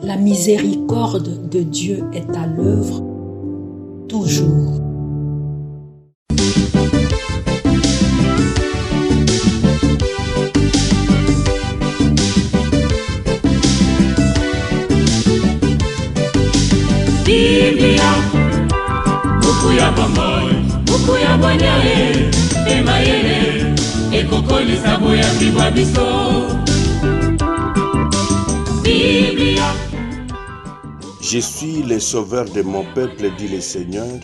La miséricorde de Dieu est à l'œuvre toujours. Biblia, buku ya bomoi, buku ya bonyae, emayele, ekokolisa boya bibwa biso. Biblia. Je suis le sauveur de mon peuple, dit le Seigneur.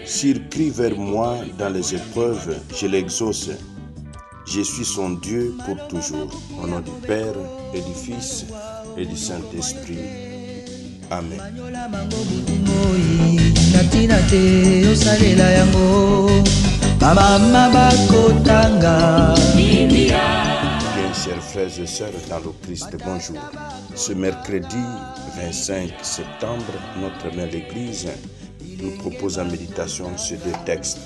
S'il crie vers moi dans les épreuves, je l'exauce. Je suis son Dieu pour toujours. Au nom du Père et du Fils et du Saint-Esprit. Amen. Bien, chers frères et sœurs dans le Christ, bonjour. Ce mercredi 25 septembre, notre mère l'Église nous propose en méditation ces deux textes.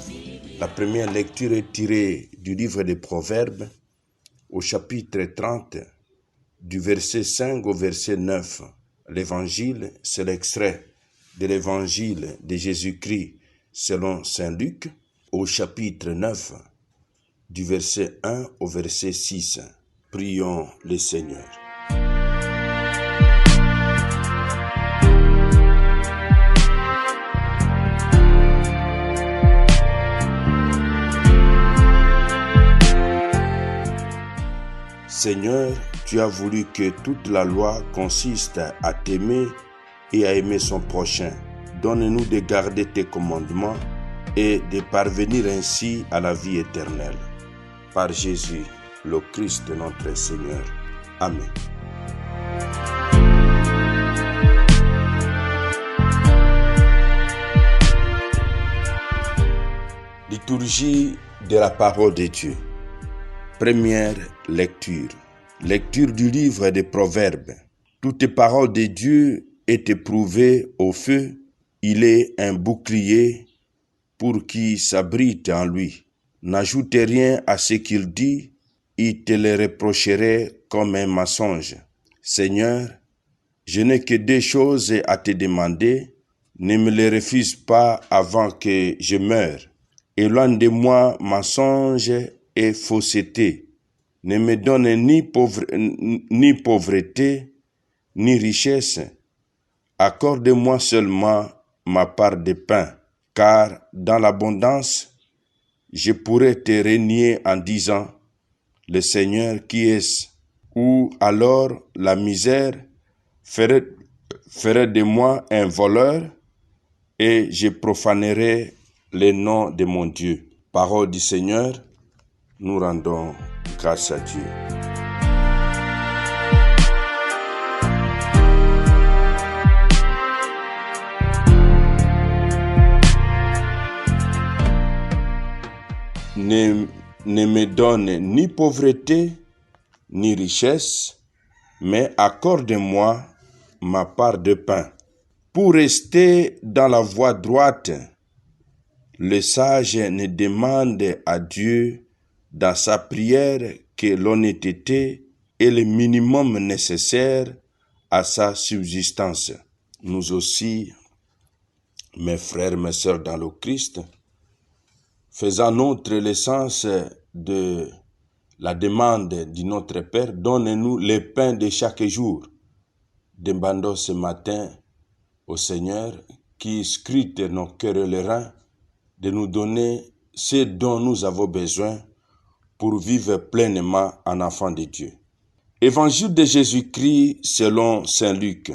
La première lecture est tirée du livre des Proverbes au chapitre 30, du verset 5 au verset 9. L'évangile, c'est l'extrait de l'évangile de Jésus-Christ selon saint Luc au chapitre 9, du verset 1 au verset 6. Prions le Seigneur. Seigneur, tu as voulu que toute la loi consiste à t'aimer et à aimer son prochain. Donne-nous de garder tes commandements et de parvenir ainsi à la vie éternelle. Par Jésus, le Christ notre Seigneur. Amen. Liturgie de la parole de Dieu. Première lecture. Lecture du livre des Proverbes. Toute parole de Dieu est éprouvée au feu. Il est un bouclier pour qui s'abrite en lui. N'ajoute rien à ce qu'il dit, il te le reprocherait comme un mensonge. Seigneur, je n'ai que deux choses à te demander. Ne me les refuse pas avant que je meure. Éloigne de moi mensonge et fausseté. Ne me donne ni pauvreté, ni richesse. Accorde-moi seulement ma part de pain, car dans l'abondance, je pourrais te renier en disant, le Seigneur qui est-ce? Ou alors la misère ferait de moi un voleur et je profanerais le nom de mon Dieu. Parole du Seigneur, nous rendons grâce à Dieu. Ne me donne ni pauvreté, ni richesse, mais accorde-moi ma part de pain. Pour rester dans la voie droite, le sage ne demande à Dieu dans sa prière que l'honnêteté est le minimum nécessaire à sa subsistance. Nous aussi, mes frères, mes sœurs dans le Christ, faisant notre l'essence de la demande de notre Père, donne-nous le pain de chaque jour. Demandons ce matin au Seigneur qui scrute nos cœurs et les reins de nous donner ce dont nous avons besoin pour vivre pleinement en enfant de Dieu. Évangile de Jésus-Christ selon saint Luc.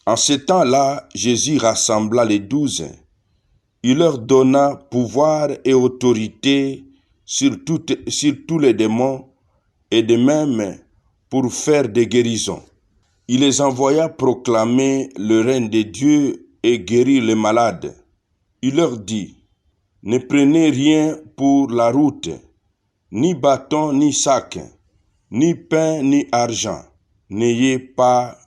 En ce temps-là, Jésus rassembla les 12. Il leur donna pouvoir et autorité sur tous les démons et de même pour faire des guérisons. Il les envoya proclamer le règne de Dieu et guérir les malades. Il leur dit, ne prenez rien pour la route, ni bâton, ni sac, ni pain, ni argent. N'ayez pas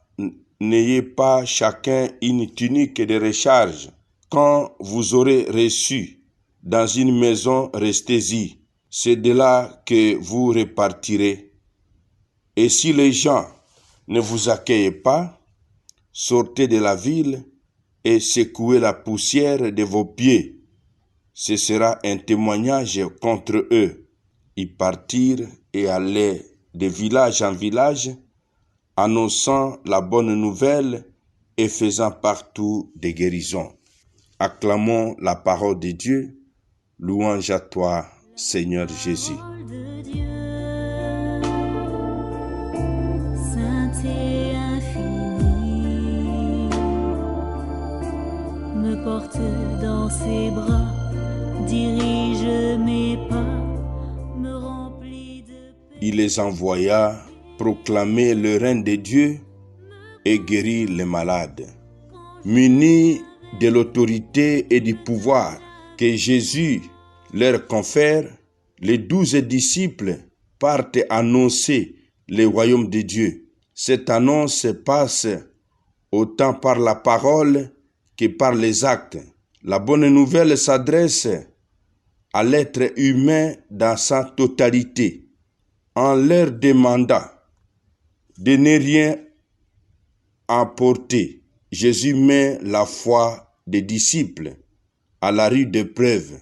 chacun une tunique de recharge. Quand vous aurez reçu dans une maison, restez-y. C'est de là que vous repartirez. Et si les gens ne vous accueillent pas, sortez de la ville et secouez la poussière de vos pieds. Ce sera un témoignage contre eux. Ils partirent et allaient de village en village, annonçant la bonne nouvelle et faisant partout des guérisons. Acclamons la parole de Dieu. Louange à toi, Seigneur Jésus. Me porte dans ses bras, dirige mes pas, me remplit de paix. Il les envoya proclamer le règne de Dieu et guérir les malades. Munis de l'autorité et du pouvoir que Jésus leur confère, les 12 disciples partent annoncer le royaume de Dieu. Cette annonce passe autant par la parole que par les actes. La bonne nouvelle s'adresse à l'être humain dans sa totalité, en leur demandant de ne rien apporter. Jésus met la foi des disciples à la rude épreuve.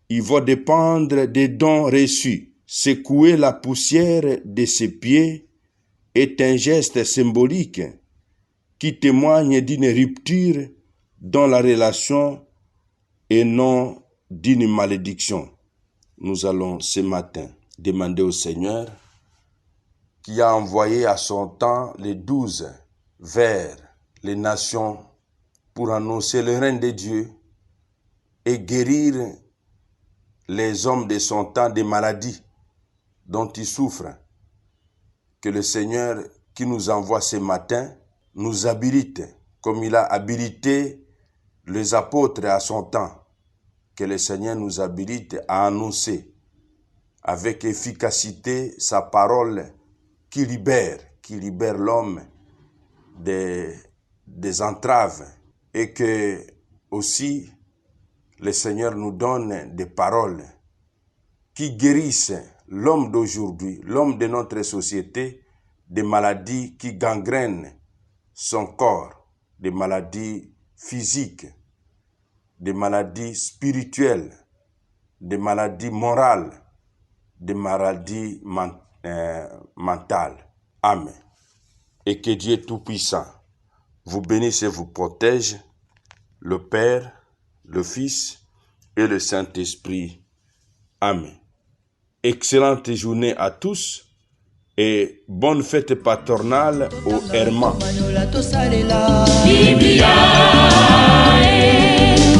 Il va dépendre des dons reçus. Secouer la poussière de ses pieds est un geste symbolique qui témoigne d'une rupture dans la relation et non d'une malédiction. Nous allons ce matin demander au Seigneur qui a envoyé à son temps les 12 vers les nations pour annoncer le règne de Dieu et guérir les hommes de son temps des maladies dont ils souffrent. Que le Seigneur qui nous envoie ce matin nous habilite comme il a habilité les apôtres à son temps. Que le Seigneur nous habilite à annoncer avec efficacité sa parole qui libère l'homme des entraves, et que aussi le Seigneur nous donne des paroles qui guérissent l'homme d'aujourd'hui, l'homme de notre société, des maladies qui gangrènent son corps, des maladies physiques, des maladies spirituelles, des maladies morales, des maladies mentales. Amen. Et que Dieu Tout-Puissant vous bénisse et vous protège, le Père, le Fils et le Saint-Esprit. Amen. Excellente journée à tous et bonne fête patronale au Herman.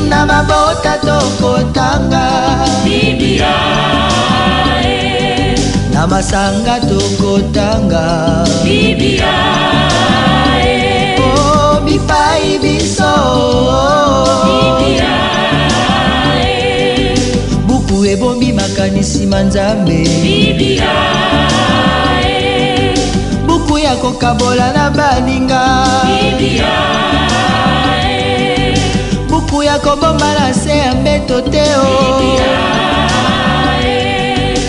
Na mabota tokotanga Biblia, na masanga tokotanga Biblia, oh bipai biso Biblia, buku ebombi makanisi manzambe Biblia, buku ya kokabola na baninga Biblia, buku ya kobomba na se ya mbeto te o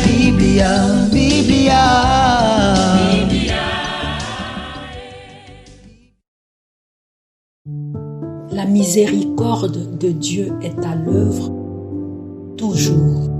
Biblia, Biblia. La miséricorde de Dieu est à l'œuvre toujours.